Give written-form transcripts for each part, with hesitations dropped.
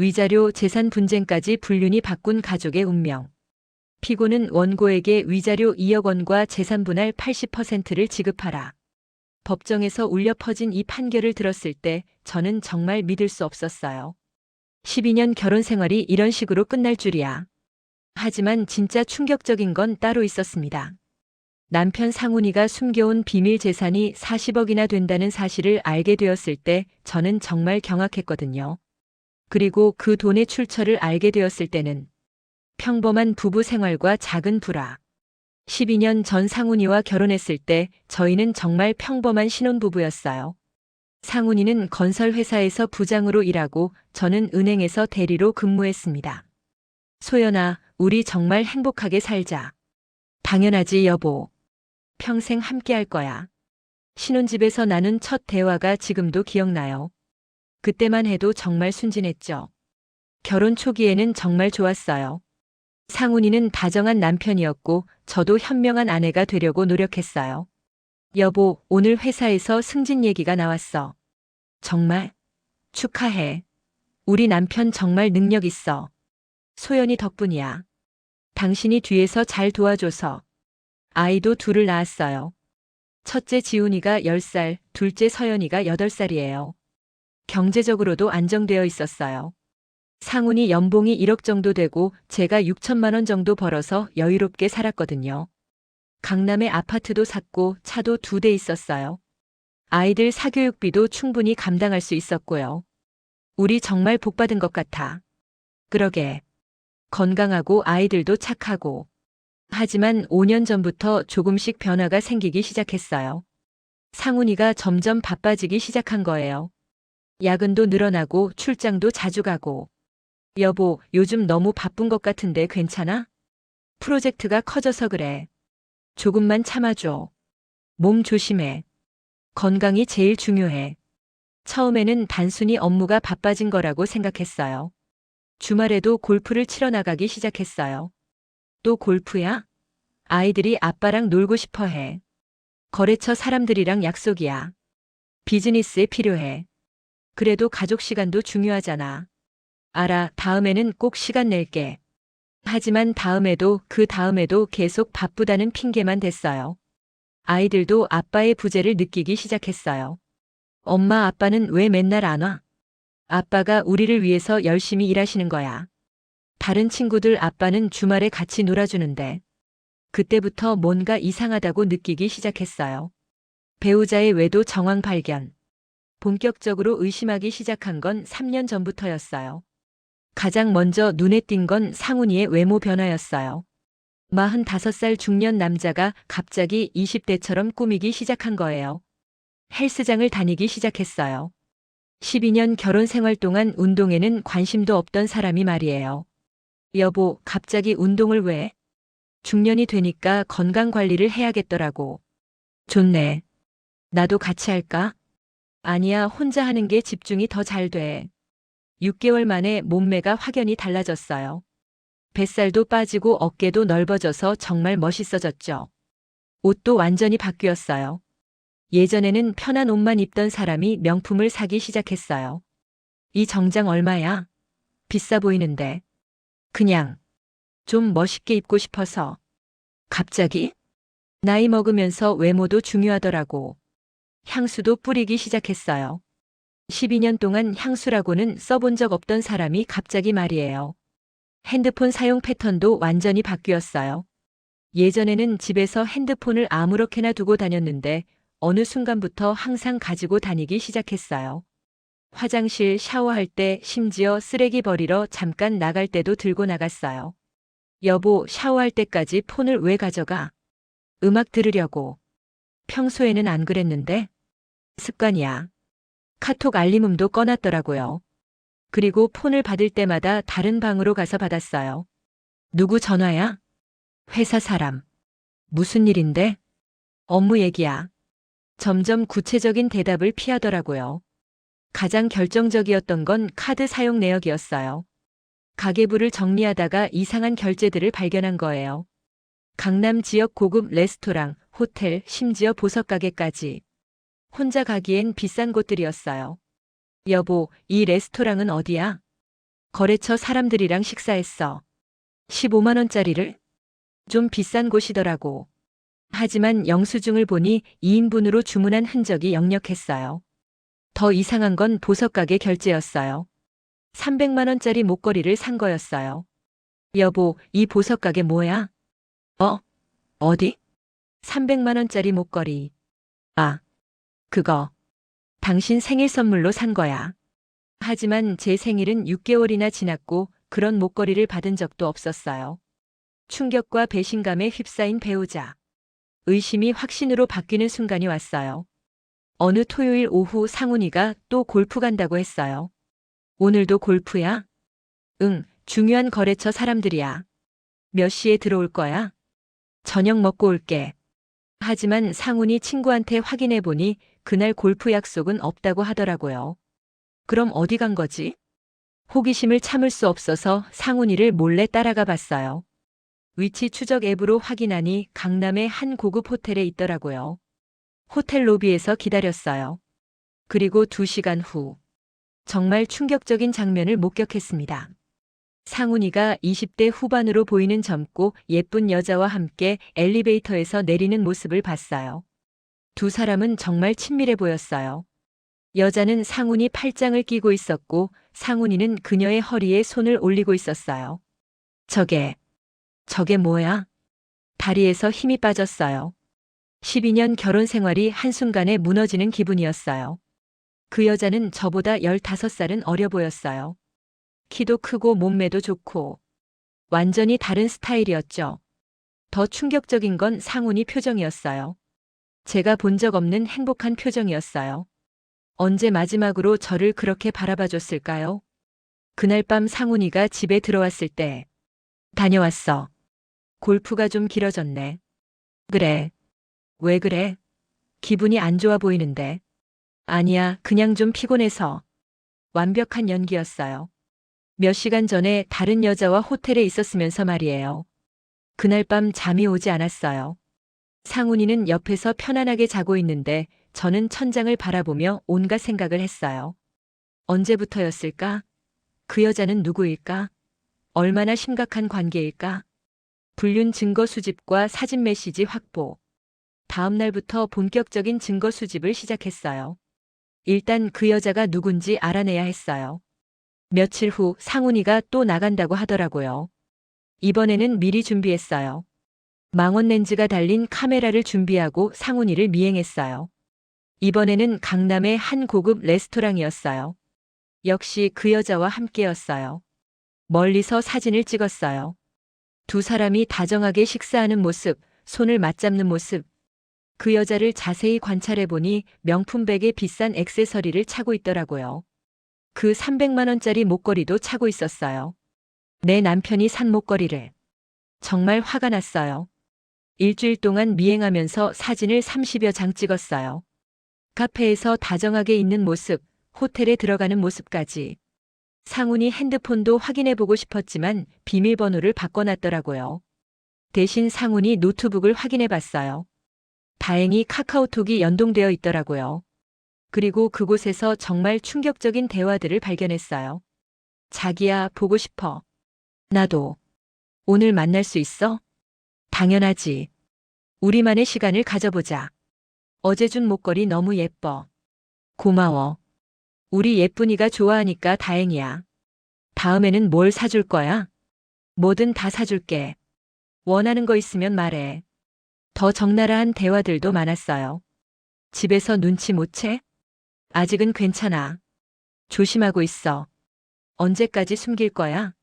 위자료 재산 분쟁까지 불륜이 바꾼 가족의 운명. 피고는 원고에게 위자료 2억 원과 재산 분할 80%를 지급하라. 법정에서 울려 퍼진 이 판결을 들었을 때 저는 정말 믿을 수 없었어요. 12년 결혼 생활이 이런 식으로 끝날 줄이야. 하지만 진짜 충격적인 건 따로 있었습니다. 남편 상훈이가 숨겨온 비밀 재산이 40억이나 된다는 사실을 알게 되었을 때 저는 정말 경악했거든요. 그리고 그 돈의 출처를 알게 되었을 때는 평범한 부부 생활과 작은 불화. 12년 전 상훈이와 결혼했을 때 저희는 정말 평범한 신혼부부였어요. 상훈이는 건설회사에서 부장으로 일하고 저는 은행에서 대리로 근무했습니다. 소연아, 우리 정말 행복하게 살자. 당연하지, 여보. 평생 함께 할 거야. 신혼집에서 나눈 첫 대화가 지금도 기억나요. 그때만 해도 정말 순진했죠. 결혼 초기에는 정말 좋았어요. 상훈이는 다정한 남편이었고 저도 현명한 아내가 되려고 노력했어요. 여보, 오늘 회사에서 승진 얘기가 나왔어. 정말? 축하해. 우리 남편 정말 능력 있어. 소연이 덕분이야. 당신이 뒤에서 잘 도와줘서. 아이도 둘을 낳았어요. 첫째 지훈이가 10살, 둘째 서연이가 8살이에요. 경제적으로도 안정되어 있었어요. 상훈이 연봉이 1억 정도 되고 제가 6천만 원 정도 벌어서 여유롭게 살았거든요. 강남에 아파트도 샀고 차도 2대 있었어요. 아이들 사교육비도 충분히 감당할 수 있었고요. 우리 정말 복받은 것 같아. 그러게. 건강하고 아이들도 착하고. 하지만 5년 전부터 조금씩 변화가 생기기 시작했어요. 상훈이가 점점 바빠지기 시작한 거예요. 야근도 늘어나고 출장도 자주 가고. 여보, 요즘 너무 바쁜 것 같은데 괜찮아? 프로젝트가 커져서 그래. 조금만 참아줘. 몸 조심해. 건강이 제일 중요해. 처음에는 단순히 업무가 바빠진 거라고 생각했어요. 주말에도 골프를 치러 나가기 시작했어요. 또 골프야? 아이들이 아빠랑 놀고 싶어 해. 거래처 사람들이랑 약속이야. 비즈니스에 필요해. 그래도 가족 시간도 중요하잖아. 알아, 다음에는 꼭 시간 낼게. 하지만 다음에도 그 다음에도 계속 바쁘다는 핑계만 댔어요. 아이들도 아빠의 부재를 느끼기 시작했어요. 엄마, 아빠는 왜 맨날 안 와? 아빠가 우리를 위해서 열심히 일하시는 거야. 다른 친구들 아빠는 주말에 같이 놀아주는데. 그때부터 뭔가 이상하다고 느끼기 시작했어요. 배우자의 외도 정황 발견. 본격적으로 의심하기 시작한 건 3년 전부터였어요. 가장 먼저 눈에 띈 건 상훈이의 외모 변화였어요. 45살 중년 남자가 갑자기 20대처럼 꾸미기 시작한 거예요. 헬스장을 다니기 시작했어요. 12년 결혼 생활 동안 운동에는 관심도 없던 사람이 말이에요. 여보, 갑자기 운동을 왜? 중년이 되니까 건강 관리를 해야겠더라고. 좋네. 나도 같이 할까? 아니야, 혼자 하는 게 집중이 더 잘 돼. 6개월 만에 몸매가 확연히 달라졌어요. 뱃살도 빠지고 어깨도 넓어져서 정말 멋있어졌죠. 옷도 완전히 바뀌었어요. 예전에는 편한 옷만 입던 사람이 명품을 사기 시작했어요. 이 정장 얼마야? 비싸 보이는데. 그냥 좀 멋있게 입고 싶어서. 갑자기? 나이 먹으면서 외모도 중요하더라고. 향수도 뿌리기 시작했어요. 12년 동안 향수라고는 써본 적 없던 사람이 갑자기 말이에요. 핸드폰 사용 패턴도 완전히 바뀌었어요. 예전에는 집에서 핸드폰을 아무렇게나 두고 다녔는데 어느 순간부터 항상 가지고 다니기 시작했어요. 화장실 샤워할 때 심지어 쓰레기 버리러 잠깐 나갈 때도 들고 나갔어요. 여보, 샤워할 때까지 폰을 왜 가져가? 음악 들으려고. 평소에는 안 그랬는데? 습관이야. 카톡 알림음도 꺼놨더라고요. 그리고 폰을 받을 때마다 다른 방으로 가서 받았어요. 누구 전화야? 회사 사람. 무슨 일인데? 업무 얘기야. 점점 구체적인 대답을 피하더라고요. 가장 결정적이었던 건 카드 사용 내역이었어요. 가계부를 정리하다가 이상한 결제들을 발견한 거예요. 강남 지역 고급 레스토랑, 호텔, 심지어 보석가게까지. 혼자 가기엔 비싼 곳들이었어요. 여보, 이 레스토랑은 어디야? 거래처 사람들이랑 식사했어. 15만 원짜리를? 좀 비싼 곳이더라고. 하지만 영수증을 보니 2인분으로 주문한 흔적이 역력했어요. 더 이상한 건 보석가게 결제였어요. 300만 원짜리 목걸이를 산 거였어요. 여보, 이 보석가게 뭐야? 어? 어디? 300만 원짜리 목걸이. 아, 그거. 당신 생일 선물로 산 거야. 하지만 제 생일은 6개월이나 지났고 그런 목걸이를 받은 적도 없었어요. 충격과 배신감에 휩싸인 배우자. 의심이 확신으로 바뀌는 순간이 왔어요. 어느 토요일 오후 상훈이가 또 골프 간다고 했어요. 오늘도 골프야? 응, 중요한 거래처 사람들이야. 몇 시에 들어올 거야? 저녁 먹고 올게. 하지만 상훈이 친구한테 확인해 보니 그날 골프 약속은 없다고 하더라고요. 그럼 어디 간 거지? 호기심을 참을 수 없어서 상훈이를 몰래 따라가 봤어요. 위치 추적 앱으로 확인하니 강남의 한 고급 호텔에 있더라고요. 호텔 로비에서 기다렸어요. 그리고 2시간 후 정말 충격적인 장면을 목격했습니다. 상훈이가 20대 후반으로 보이는 젊고 예쁜 여자와 함께 엘리베이터에서 내리는 모습을 봤어요. 두 사람은 정말 친밀해 보였어요. 여자는 상훈이 팔짱을 끼고 있었고 상훈이는 그녀의 허리에 손을 올리고 있었어요. 저게 뭐야? 다리에서 힘이 빠졌어요. 12년 결혼 생활이 한순간에 무너지는 기분이었어요. 그 여자는 저보다 15살은 어려 보였어요. 키도 크고 몸매도 좋고 완전히 다른 스타일이었죠. 더 충격적인 건 상훈이 표정이었어요. 제가 본 적 없는 행복한 표정이었어요. 언제 마지막으로 저를 그렇게 바라봐 줬을까요? 그날 밤 상훈이가 집에 들어왔을 때 다녀왔어. 골프가 좀 길어졌네. 그래. 왜 그래? 기분이 안 좋아 보이는데. 아니야, 그냥 좀 피곤해서. 완벽한 연기였어요. 몇 시간 전에 다른 여자와 호텔에 있었으면서 말이에요. 그날 밤 잠이 오지 않았어요. 상훈이는 옆에서 편안하게 자고 있는데 저는 천장을 바라보며 온갖 생각을 했어요. 언제부터였을까? 그 여자는 누구일까? 얼마나 심각한 관계일까? 불륜 증거 수집과 사진 메시지 확보. 다음 날부터 본격적인 증거 수집을 시작했어요. 일단 그 여자가 누군지 알아내야 했어요. 며칠 후 상훈이가 또 나간다고 하더라고요. 이번에는 미리 준비했어요. 망원 렌즈가 달린 카메라를 준비하고 상훈이를 미행했어요. 이번에는 강남의 한 고급 레스토랑이었어요. 역시 그 여자와 함께였어요. 멀리서 사진을 찍었어요. 두 사람이 다정하게 식사하는 모습, 손을 맞잡는 모습. 그 여자를 자세히 관찰해 보니 명품백에 비싼 액세서리를 차고 있더라고요. 그 300만 원짜리 목걸이도 차고 있었어요. 내 남편이 산 목걸이를. 정말 화가 났어요. 일주일 동안 미행하면서 사진을 30여 장 찍었어요. 카페에서 다정하게 있는 모습, 호텔에 들어가는 모습까지. 상훈이 핸드폰도 확인해보고 싶었지만 비밀번호를 바꿔놨더라고요. 대신 상훈이 노트북을 확인해봤어요. 다행히 카카오톡이 연동되어 있더라고요. 그리고 그곳에서 정말 충격적인 대화들을 발견했어요. 자기야, 보고 싶어. 나도. 오늘 만날 수 있어? 당연하지. 우리만의 시간을 가져보자. 어제 준 목걸이 너무 예뻐. 고마워. 우리 예쁜이가 좋아하니까 다행이야. 다음에는 뭘 사줄 거야? 뭐든 다 사줄게. 원하는 거 있으면 말해. 더 적나라한 대화들도 많았어요. 집에서 눈치 못 채? 아직은 괜찮아. 조심하고 있어. 언제까지 숨길 거야?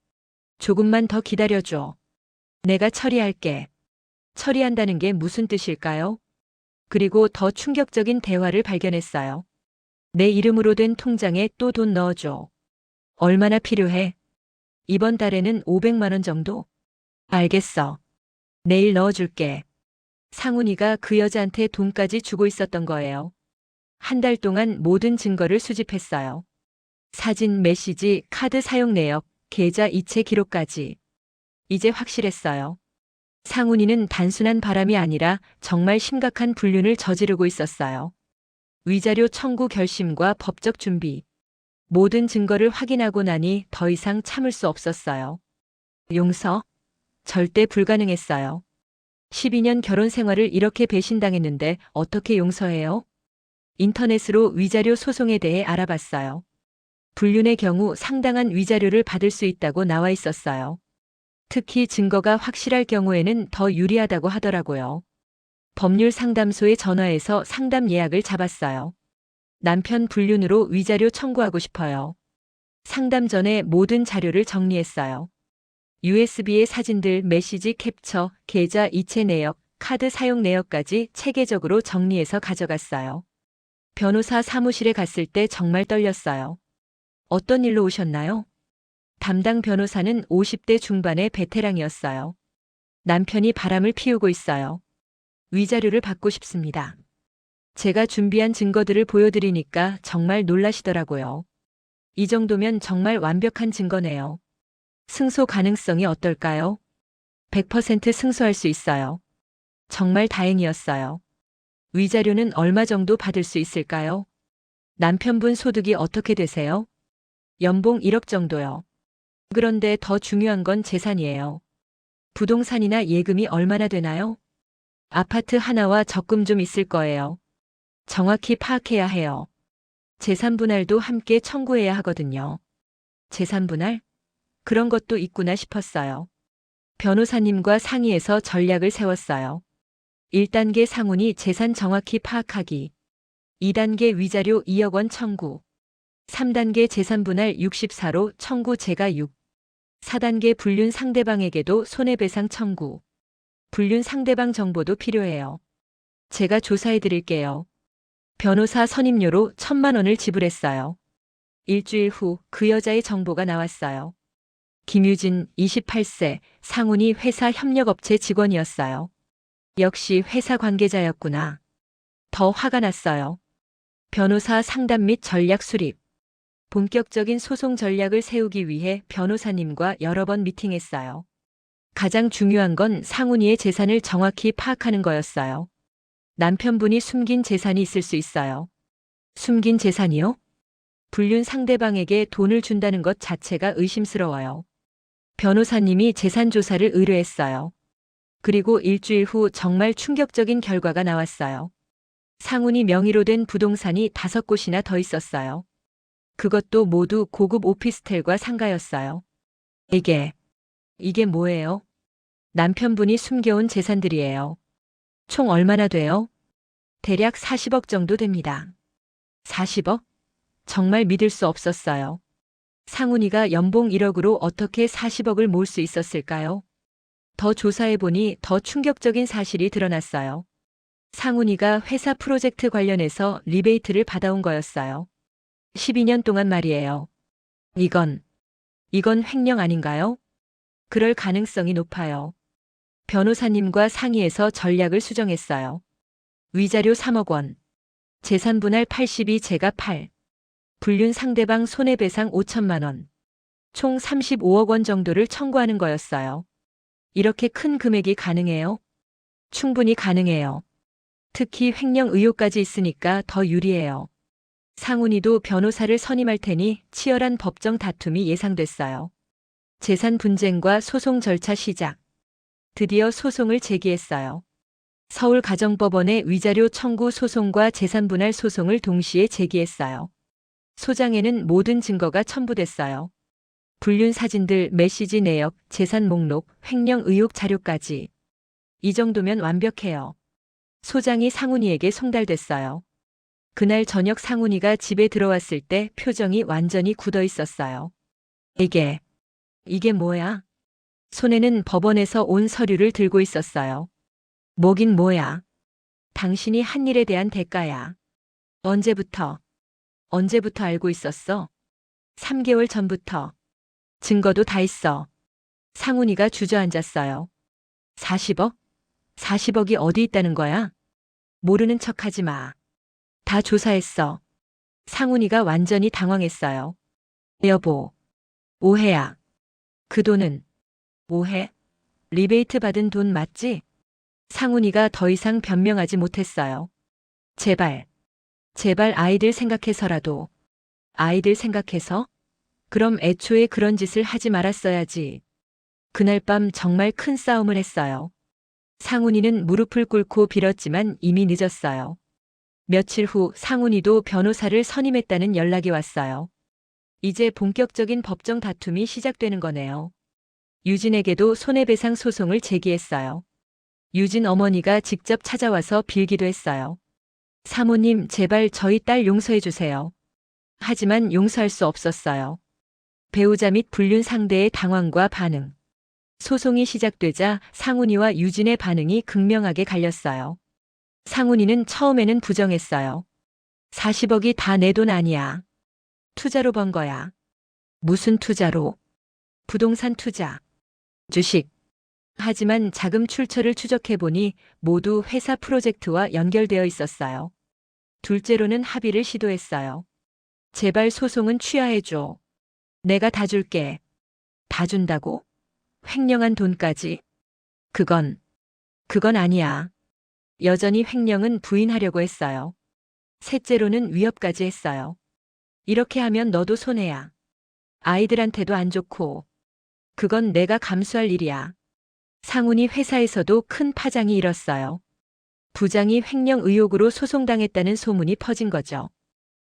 조금만 더 기다려줘. 내가 처리할게. 처리한다는 게 무슨 뜻일까요? 그리고 더 충격적인 대화를 발견했어요. 내 이름으로 된 통장에 또 돈 넣어줘. 얼마나 필요해? 이번 달에는 500만 원 정도? 알겠어. 내일 넣어줄게. 상훈이가 그 여자한테 돈까지 주고 있었던 거예요. 한 달 동안 모든 증거를 수집했어요. 사진, 메시지, 카드 사용 내역, 계좌 이체 기록까지. 이제 확실했어요. 상훈이는 단순한 바람이 아니라 정말 심각한 불륜을 저지르고 있었어요. 위자료 청구 결심과 법적 준비. 모든 증거를 확인하고 나니 더 이상 참을 수 없었어요. 용서? 절대 불가능했어요. 12년 결혼 생활을 이렇게 배신당했는데 어떻게 용서해요? 인터넷으로 위자료 소송에 대해 알아봤어요. 불륜의 경우 상당한 위자료를 받을 수 있다고 나와 있었어요. 특히 증거가 확실할 경우에는 더 유리하다고 하더라고요. 법률 상담소에 전화해서 상담 예약을 잡았어요. 남편 불륜으로 위자료 청구하고 싶어요. 상담 전에 모든 자료를 정리했어요. USB의 사진들, 메시지 캡처, 계좌 이체 내역, 카드 사용 내역까지 체계적으로 정리해서 가져갔어요. 변호사 사무실에 갔을 때 정말 떨렸어요. 어떤 일로 오셨나요? 담당 변호사는 50대 중반의 베테랑이었어요. 남편이 바람을 피우고 있어요. 위자료를 받고 싶습니다. 제가 준비한 증거들을 보여드리니까 정말 놀라시더라고요. 이 정도면 정말 완벽한 증거네요. 승소 가능성이 어떨까요? 100% 승소할 수 있어요. 정말 다행이었어요. 위자료는 얼마 정도 받을 수 있을까요? 남편분 소득이 어떻게 되세요? 연봉 1억 정도요. 그런데 더 중요한 건 재산이에요. 부동산이나 예금이 얼마나 되나요? 아파트 하나와 적금 좀 있을 거예요. 정확히 파악해야 해요. 재산 분할도 함께 청구해야 하거든요. 재산 분할? 그런 것도 있구나 싶었어요. 변호사님과 상의해서 전략을 세웠어요. 1단계 상훈이 재산 정확히 파악하기. 2단계 위자료 2억 원 청구. 3단계 재산 분할 64로 청구 제가 6. 4단계 불륜 상대방에게도 손해배상 청구. 불륜 상대방 정보도 필요해요. 제가 조사해 드릴게요. 변호사 선임료로 1,000만 원을 지불했어요. 일주일 후 그 여자의 정보가 나왔어요. 김유진, 28세, 상훈이 회사 협력업체 직원이었어요. 역시 회사 관계자였구나. 더 화가 났어요. 변호사 상담 및 전략 수립. 본격적인 소송 전략을 세우기 위해 변호사님과 여러 번 미팅했어요. 가장 중요한 건 상훈이의 재산을 정확히 파악하는 거였어요. 남편분이 숨긴 재산이 있을 수 있어요. 숨긴 재산이요? 불륜 상대방에게 돈을 준다는 것 자체가 의심스러워요. 변호사님이 재산 조사를 의뢰했어요. 그리고 일주일 후 정말 충격적인 결과가 나왔어요. 상훈이 명의로 된 부동산이 5곳이나 더 있었어요. 그것도 모두 고급 오피스텔과 상가였어요. 이게 뭐예요? 남편분이 숨겨온 재산들이에요. 총 얼마나 돼요? 대략 40억 정도 됩니다. 40억? 정말 믿을 수 없었어요. 상훈이가 연봉 1억으로 어떻게 40억을 모을 수 있었을까요? 더 조사해보니 더 충격적인 사실이 드러났어요. 상훈이가 회사 프로젝트 관련해서 리베이트를 받아온 거였어요. 12년 동안 말이에요. 이건 횡령 아닌가요? 그럴 가능성이 높아요. 변호사님과 상의해서 전략을 수정했어요. 위자료 3억 원. 재산 분할 82 제가 8. 불륜 상대방 손해배상 5천만 원. 총 35억 원 정도를 청구하는 거였어요. 이렇게 큰 금액이 가능해요? 충분히 가능해요. 특히 횡령 의혹까지 있으니까 더 유리해요. 상훈이도 변호사를 선임할 테니 치열한 법정 다툼이 예상됐어요. 재산 분쟁과 소송 절차 시작. 드디어 소송을 제기했어요. 서울가정법원에 위자료 청구 소송과 재산분할 소송을 동시에 제기했어요. 소장에는 모든 증거가 첨부됐어요. 불륜 사진들, 메시지 내역, 재산 목록, 횡령 의혹 자료까지. 이 정도면 완벽해요. 소장이 상훈이에게 송달됐어요. 그날 저녁 상훈이가 집에 들어왔을 때 표정이 완전히 굳어 있었어요. 이게 뭐야? 손에는 법원에서 온 서류를 들고 있었어요. 뭐긴 뭐야. 당신이 한 일에 대한 대가야. 언제부터 알고 있었어? 3개월 전부터. 증거도 다 있어. 상훈이가 주저앉았어요. 40억? 40억이 어디 있다는 거야? 모르는 척하지 마. 다 조사했어. 상훈이가 완전히 당황했어요. 여보, 오해야. 그 돈은 오해? 리베이트 받은 돈 맞지? 상훈이가 더 이상 변명하지 못했어요. 제발 아이들 생각해서라도 아이들 생각해서? 그럼 애초에 그런 짓을 하지 말았어야지. 그날 밤 정말 큰 싸움을 했어요. 상훈이는 무릎을 꿇고 빌었지만 이미 늦었어요. 며칠 후 상훈이도 변호사를 선임했다는 연락이 왔어요. 이제 본격적인 법정 다툼이 시작되는 거네요. 유진에게도 손해배상 소송을 제기했어요. 유진 어머니가 직접 찾아와서 빌기도 했어요. 사모님, 제발 저희 딸 용서해 주세요. 하지만 용서할 수 없었어요. 배우자 및 불륜 상대의 당황과 반응. 소송이 시작되자 상훈이와 유진의 반응이 극명하게 갈렸어요. 상훈이는 처음에는 부정했어요. 40억이 다 내 돈 아니야. 투자로 번 거야. 무슨 투자로? 부동산 투자. 주식. 하지만 자금 출처를 추적해보니 모두 회사 프로젝트와 연결되어 있었어요. 둘째로는 합의를 시도했어요. 제발 소송은 취하해줘. 내가 다 줄게. 다 준다고? 횡령한 돈까지. 그건 아니야. 여전히 횡령은 부인하려고 했어요. 셋째로는 위협까지 했어요. 이렇게 하면 너도 손해야. 아이들한테도 안 좋고. 그건 내가 감수할 일이야. 상훈이 회사에서도 큰 파장이 일었어요. 부장이 횡령 의혹으로 소송당했다는 소문이 퍼진 거죠.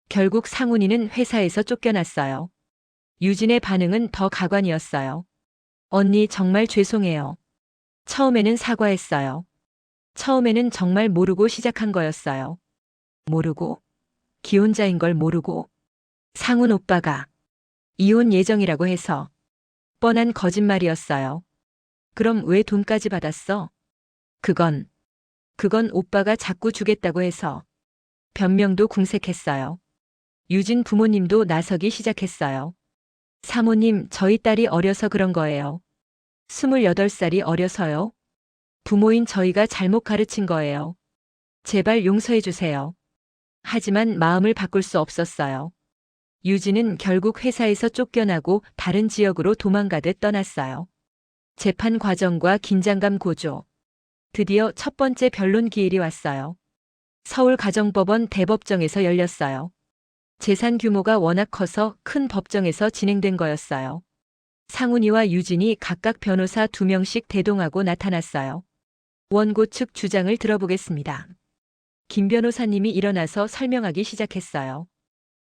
결국 상훈이는 회사에서 쫓겨났어요. 유진의 반응은 더 가관이었어요. 언니 정말 죄송해요. 처음에는 사과했어요. 처음에는 정말 모르고 시작한 거였어요. 모르고? 기혼자인 걸 모르고? 상훈 오빠가 이혼 예정이라고 해서. 뻔한 거짓말이었어요. 그럼 왜 돈까지 받았어? 그건 오빠가 자꾸 주겠다고 해서. 변명도 궁색했어요. 유진 부모님도 나서기 시작했어요. 사모님, 저희 딸이 어려서 그런 거예요. 28살이 어려서요? 부모인 저희가 잘못 가르친 거예요. 제발 용서해 주세요. 하지만 마음을 바꿀 수 없었어요. 유진은 결국 회사에서 쫓겨나고 다른 지역으로 도망가듯 떠났어요. 재판 과정과 긴장감 고조. 드디어 첫 번째 변론 기일이 왔어요. 서울가정법원 대법정에서 열렸어요. 재산 규모가 워낙 커서 큰 법정에서 진행된 거였어요. 상훈이와 유진이 각각 변호사 2명씩 대동하고 나타났어요. 원고 측 주장을 들어보겠습니다. 김 변호사님이 일어나서 설명하기 시작했어요.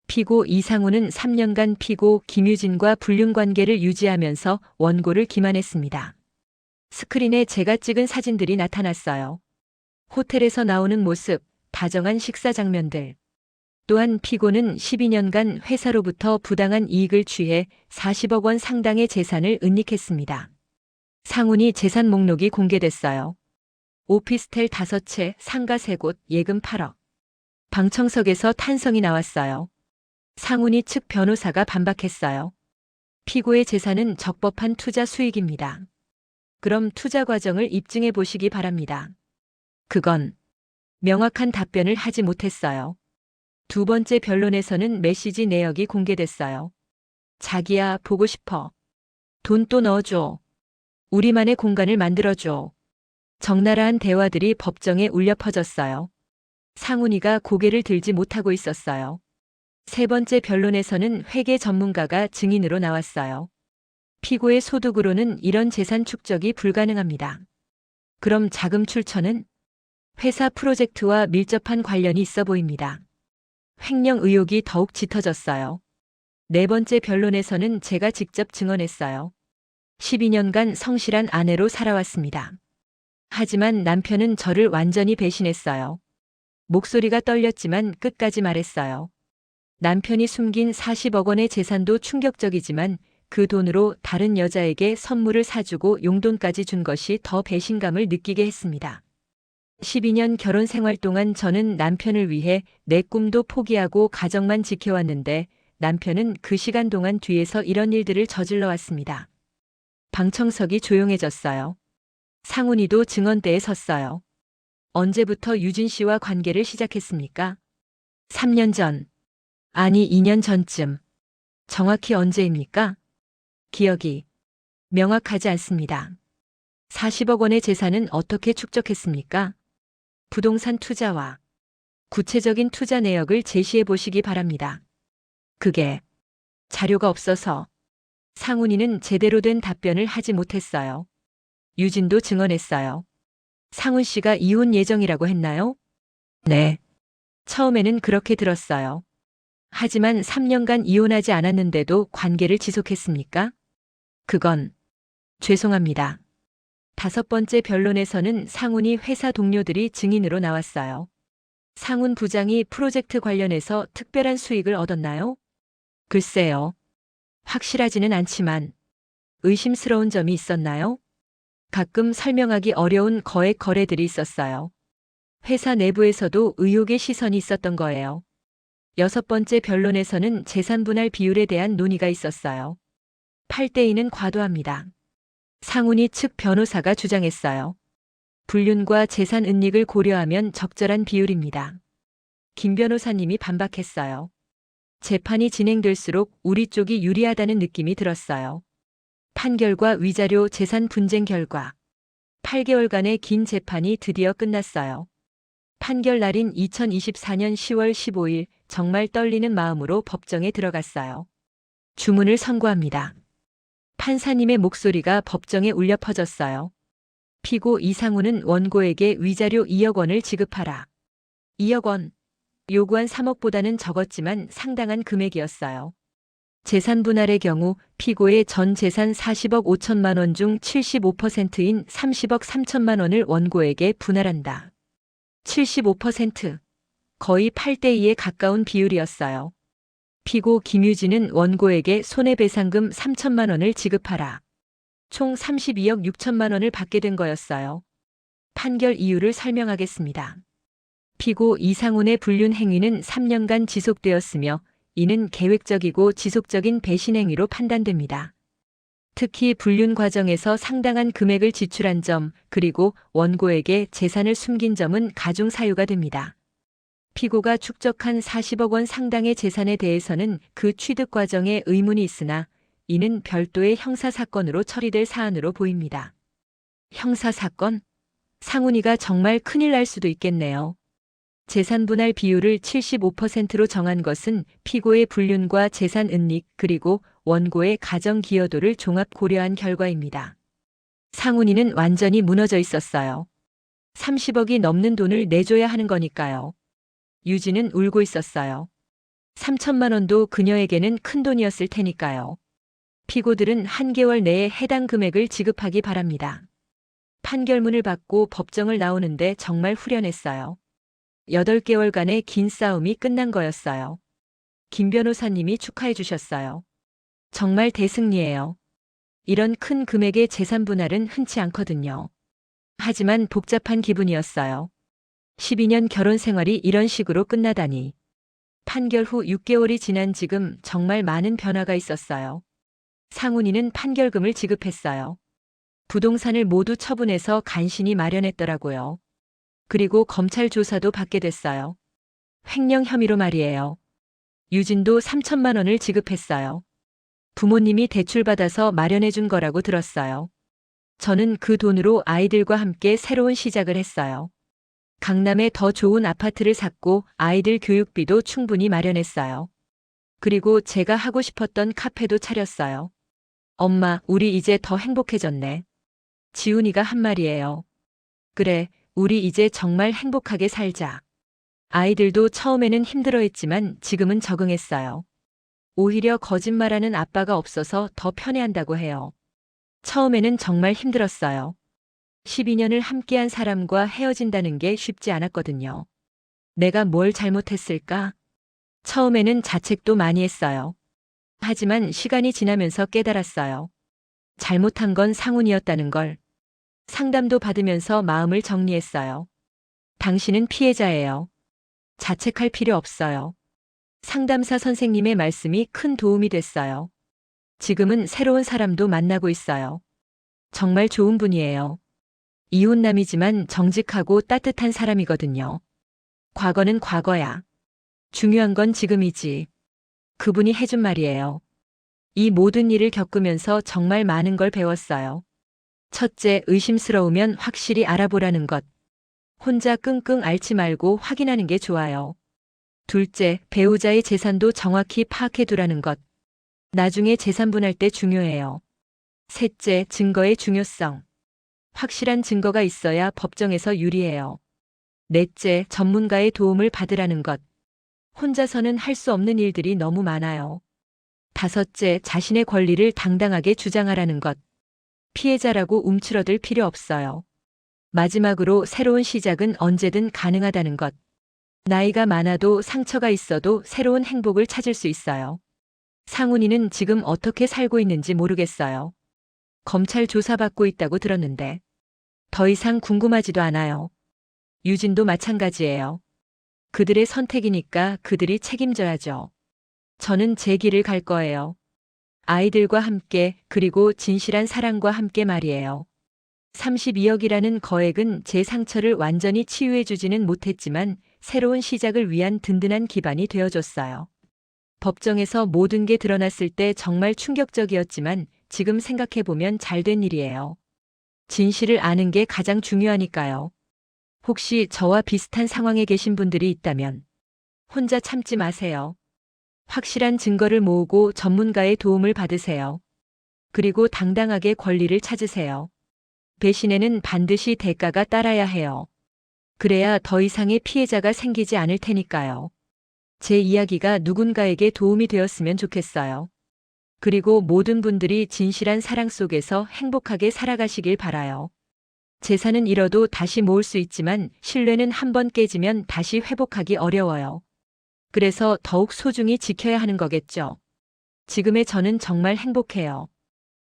피고 이상훈은 3년간 피고 김유진과 불륜 관계를 유지하면서 원고를 기만했습니다. 스크린에 제가 찍은 사진들이 나타났어요. 호텔에서 나오는 모습, 다정한 식사 장면들. 또한 피고는 12년간 회사로부터 부당한 이익을 취해 40억 원 상당의 재산을 은닉했습니다. 상훈이 재산 목록이 공개됐어요. 오피스텔 5채, 상가 3곳, 예금 8억. 방청석에서 탄성이 나왔어요. 상훈이 측 변호사가 반박했어요. 피고의 재산은 적법한 투자 수익입니다. 그럼 투자 과정을 입증해 보시기 바랍니다. 그건 명확한 답변을 하지 못했어요. 두 번째 변론에서는 메시지 내역이 공개됐어요. 자기야, 보고 싶어. 돈 또 넣어줘. 우리만의 공간을 만들어줘. 적나라한 대화들이 법정에 울려 퍼졌어요. 상훈이가 고개를 들지 못하고 있었어요. 세 번째 변론에서는 회계 전문가가 증인으로 나왔어요. 피고의 소득으로는 이런 재산 축적이 불가능합니다. 그럼 자금 출처는? 회사 프로젝트와 밀접한 관련이 있어 보입니다. 횡령 의혹이 더욱 짙어졌어요. 네 번째 변론에서는 제가 직접 증언했어요. 12년간 성실한 아내로 살아왔습니다. 하지만 남편은 저를 완전히 배신했어요. 목소리가 떨렸지만 끝까지 말했어요. 남편이 숨긴 40억 원의 재산도 충격적이지만 그 돈으로 다른 여자에게 선물을 사주고 용돈까지 준 것이 더 배신감을 느끼게 했습니다. 12년 결혼 생활 동안 저는 남편을 위해 내 꿈도 포기하고 가정만 지켜왔는데 남편은 그 시간 동안 뒤에서 이런 일들을 저질러 왔습니다. 방청석이 조용해졌어요. 상훈이도 증언대에 섰어요. 언제부터 유진 씨와 관계를 시작했습니까? 3년 전. 아니 2년 전쯤. 정확히 언제입니까? 기억이 명확하지 않습니다. 40억 원의 재산은 어떻게 축적했습니까? 부동산 투자와 구체적인 투자 내역을 제시해 보시기 바랍니다. 그게 자료가 없어서. 상훈이는 제대로 된 답변을 하지 못했어요. 유진도 증언했어요. 상훈 씨가 이혼 예정이라고 했나요? 네. 처음에는 그렇게 들었어요. 하지만 3년간 이혼하지 않았는데도 관계를 지속했습니까? 그건 죄송합니다. 다섯 번째 변론에서는 상훈이 회사 동료들이 증인으로 나왔어요. 상훈 부장이 프로젝트 관련해서 특별한 수익을 얻었나요? 글쎄요. 확실하지는 않지만 의심스러운 점이 있었나요? 가끔 설명하기 어려운 거액 거래들이 있었어요. 회사 내부에서도 의혹의 시선이 있었던 거예요. 여섯 번째 변론에서는 재산 분할 비율에 대한 논의가 있었어요. 8대2는 과도합니다. 상훈이 측 변호사가 주장했어요. 불륜과 재산 은닉을 고려하면 적절한 비율입니다. 김 변호사님이 반박했어요. 재판이 진행될수록 우리 쪽이 유리하다는 느낌이 들었어요. 판결과 위자료 재산 분쟁 결과 8개월간의 긴 재판이 드디어 끝났어요. 판결 날인 2024년 10월 15일 정말 떨리는 마음으로 법정에 들어갔어요. 주문을 선고합니다. 판사님의 목소리가 법정에 울려 퍼졌어요. 피고 이상우는 원고에게 위자료 2억 원을 지급하라. 2억 원. 요구한 3억보다는 적었지만 상당한 금액이었어요. 재산 분할의 경우 피고의 전 재산 40억 5천만 원 중 75%인 30억 3천만 원을 원고에게 분할한다. 75%. 거의 8대2에 가까운 비율이었어요. 피고 김유진은 원고에게 손해배상금 3천만 원을 지급하라. 총 32억 6천만 원을 받게 된 거였어요. 판결 이유를 설명하겠습니다. 피고 이상훈의 불륜 행위는 3년간 지속되었으며 이는 계획적이고 지속적인 배신 행위로 판단됩니다. 특히 불륜 과정에서 상당한 금액을 지출한 점, 그리고 원고에게 재산을 숨긴 점은 가중 사유가 됩니다. 피고가 축적한 40억 원 상당의 재산에 대해서는 그 취득 과정에 의문이 있으나 이는 별도의 형사사건으로 처리될 사안으로 보입니다. 형사사건? 상훈이가 정말 큰일 날 수도 있겠네요. 재산 분할 비율을 75%로 정한 것은 피고의 불륜과 재산 은닉 그리고 원고의 가정 기여도를 종합 고려한 결과입니다. 상훈이는 완전히 무너져 있었어요. 30억이 넘는 돈을 내줘야 하는 거니까요. 유진은 울고 있었어요. 3천만 원도 그녀에게는 큰 돈이었을 테니까요. 피고들은 한 개월 내에 해당 금액을 지급하기 바랍니다. 판결문을 받고 법정을 나오는데 정말 후련했어요. 8개월간의 긴 싸움이 끝난 거였어요. 김 변호사님이 축하해 주셨어요. 정말 대승리예요. 이런 큰 금액의 재산 분할은 흔치 않거든요. 하지만 복잡한 기분이었어요. 12년 결혼 생활이 이런 식으로 끝나다니. 판결 후 6개월이 지난 지금 정말 많은 변화가 있었어요. 상훈이는 판결금을 지급했어요. 부동산을 모두 처분해서 간신히 마련했더라고요. 그리고 검찰 조사도 받게 됐어요. 횡령 혐의로 말이에요. 유진도 3천만 원을 지급했어요. 부모님이 대출받아서 마련해 준 거라고 들었어요. 저는 그 돈으로 아이들과 함께 새로운 시작을 했어요. 강남에 더 좋은 아파트를 샀고 아이들 교육비도 충분히 마련했어요. 그리고 제가 하고 싶었던 카페도 차렸어요. 엄마, 우리 이제 더 행복해졌네. 지훈이가 한 말이에요. 그래, 우리 이제 정말 행복하게 살자. 아이들도 처음에는 힘들어했지만 지금은 적응했어요. 오히려 거짓말하는 아빠가 없어서 더 편해한다고 해요. 처음에는 정말 힘들었어요. 12년을 함께한 사람과 헤어진다는 게 쉽지 않았거든요. 내가 뭘 잘못했을까? 처음에는 자책도 많이 했어요. 하지만 시간이 지나면서 깨달았어요. 잘못한 건 상훈이었다는 걸. 상담도 받으면서 마음을 정리했어요. 당신은 피해자예요. 자책할 필요 없어요. 상담사 선생님의 말씀이 큰 도움이 됐어요. 지금은 새로운 사람도 만나고 있어요. 정말 좋은 분이에요. 이혼남이지만 정직하고 따뜻한 사람이거든요. 과거는 과거야. 중요한 건 지금이지. 그분이 해준 말이에요. 이 모든 일을 겪으면서 정말 많은 걸 배웠어요. 첫째, 의심스러우면 확실히 알아보라는 것. 혼자 끙끙 앓지 말고 확인하는 게 좋아요. 둘째, 배우자의 재산도 정확히 파악해 두라는 것. 나중에 재산 분할 때 중요해요. 셋째, 증거의 중요성. 확실한 증거가 있어야 법정에서 유리해요. 넷째, 전문가의 도움을 받으라는 것. 혼자서는 할 수 없는 일들이 너무 많아요. 다섯째, 자신의 권리를 당당하게 주장하라는 것. 피해자라고 움츠러들 필요 없어요. 마지막으로 새로운 시작은 언제든 가능하다는 것. 나이가 많아도 상처가 있어도 새로운 행복을 찾을 수 있어요. 상훈이는 지금 어떻게 살고 있는지 모르겠어요. 검찰 조사받고 있다고 들었는데 더 이상 궁금하지도 않아요. 유진도 마찬가지예요. 그들의 선택이니까 그들이 책임져야죠. 저는 제 길을 갈 거예요. 아이들과 함께, 그리고 진실한 사랑과 함께 말이에요. 32억이라는 거액은 제 상처를 완전히 치유해주지는 못했지만 새로운 시작을 위한 든든한 기반이 되어줬어요. 법정에서 모든 게 드러났을 때 정말 충격적이었지만 지금 생각해보면 잘된 일이에요. 진실을 아는 게 가장 중요하니까요. 혹시 저와 비슷한 상황에 계신 분들이 있다면 혼자 참지 마세요. 확실한 증거를 모으고 전문가의 도움을 받으세요. 그리고 당당하게 권리를 찾으세요. 배신에는 반드시 대가가 따라야 해요. 그래야 더 이상의 피해자가 생기지 않을 테니까요. 제 이야기가 누군가에게 도움이 되었으면 좋겠어요. 그리고 모든 분들이 진실한 사랑 속에서 행복하게 살아가시길 바라요. 재산은 잃어도 다시 모을 수 있지만 신뢰는 한번 깨지면 다시 회복하기 어려워요. 그래서 더욱 소중히 지켜야 하는 거겠죠. 지금의 저는 정말 행복해요.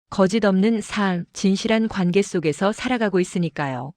거짓 없는 삶, 진실한 관계 속에서 살아가고 있으니까요.